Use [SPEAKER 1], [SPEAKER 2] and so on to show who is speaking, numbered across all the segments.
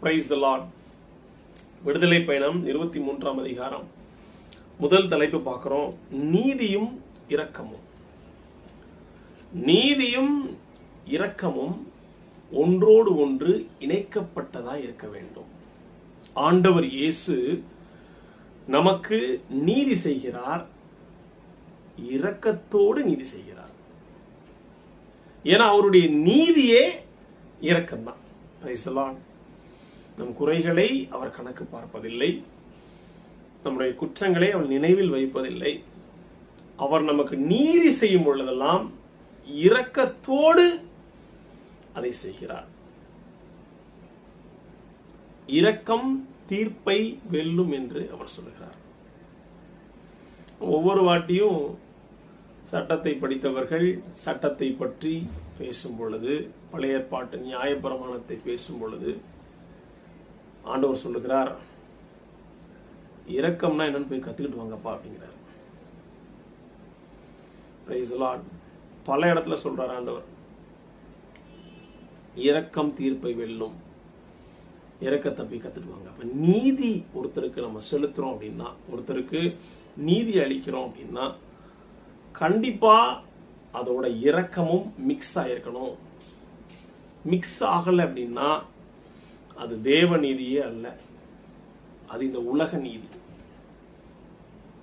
[SPEAKER 1] Praise the Lord. விடுதலை பயணம் 23ஆம் அதிகாரம் முதல் தலைப்பு பார்க்கிறோம். நீதியும் இரக்கமும். நீதியும் இரக்கமும் ஒன்றோடு ஒன்று இணைக்கப்பட்டதா இருக்க வேண்டும். ஆண்டவர் இயேசு நமக்கு நீதி செய்கிறார், இரக்கத்தோடு நீதி செய்கிறார். ஏன்னா அவருடைய நீதியே இரக்கம்தான். Praise the Lord. நம் குறைகளை அவர் கணக்கு பார்ப்பதில்லை, நம்முடைய குற்றங்களை அவர் நினைவில் வைப்பதில்லை. அவர் நமக்கு நீதி செய்யும் பொழுதெல்லாம் இரக்கத்தோடு அதை செய்கிறார். இரக்கம் தீர்ப்பை வெல்லும் என்று அவர் சொல்கிறார். ஒவ்வொரு வாட்டியும் சட்டத்தை படித்தவர்கள் சட்டத்தை பற்றி பேசும் பொழுது, பழைய ஏற்பாட்டு நியாயப்பிரமாணத்தை பேசும் பொழுது ஆண்டவர் சொல்லுகிறார், இரக்கம்னா என்னன்னு போய் கத்துக்கிட்டு வாங்கப்பா அப்படிங்கிறார். Praise the Lord. பல இடத்துல சொல்றார் ஆண்டவர், இரக்கம் தீர்ப்பை வெல்லும், இரக்கத்தை போய் கத்துட்டு வாங்க. அப்ப நீதி ஒருத்தருக்கு நம்ம செலுத்துறோம் அப்படின்னா, ஒருத்தருக்கு நீதி அளிக்கிறோம் அப்படின்னா கண்டிப்பா அதோட இரக்கமும் மிக்ஸ் ஆயிருக்கணும். மிக்ஸ் ஆகல அப்படின்னா அது தேவ நீதியே அல்ல, அது இந்த உலக நீதி.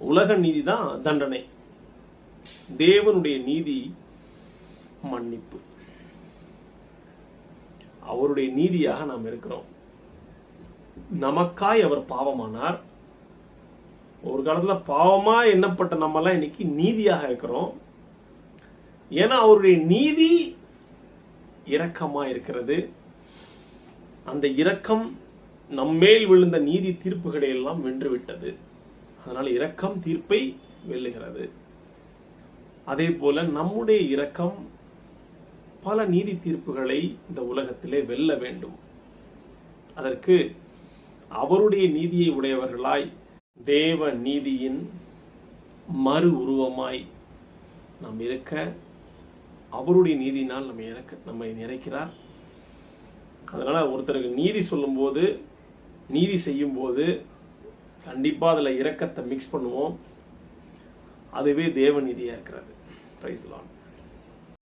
[SPEAKER 1] உலக நீதி தான் தண்டனை, தேவனுடைய நீதி மன்னிப்பு. அவருடைய நீதியாக நாம் இருக்கிறோம். நமக்காய் அவர் பாவமானார். ஒரு காலத்துல பாவமா எண்ணப்பட்ட நம்மெல்லாம் இன்னைக்கு நீதியாக இருக்கிறோம். ஏன்னா அவருடைய நீதி இரக்கமா இருக்கிறது. அந்த இரக்கம் நம்மேல் விழுந்த நீதி தீர்ப்புகளை எல்லாம் வென்று விட்டது. அதனால இரக்கம் தீர்ப்பை வெல்லுகிறது. அதே போல நம்முடைய இரக்கம் பல நீதி தீர்ப்புகளை இந்த உலகத்திலே வெல்ல வேண்டும். அதற்கு அவருடைய நீதியை உடையவர்களாய், தேவ நீதியின் மறு உருவமாய் நாம் இருக்க அவருடைய நீதியினால் நம்மை நிறைக்கிறார். அதனால ஒருத்தருக்கு நீதி சொல்லும் போது, நீதி செய்யும் போது கண்டிப்பா அதுல இரக்கத்தை மிக்ஸ் பண்ணுவோம். அதுவே தேவ நீதியா இருக்கிறது. Praise the Lord.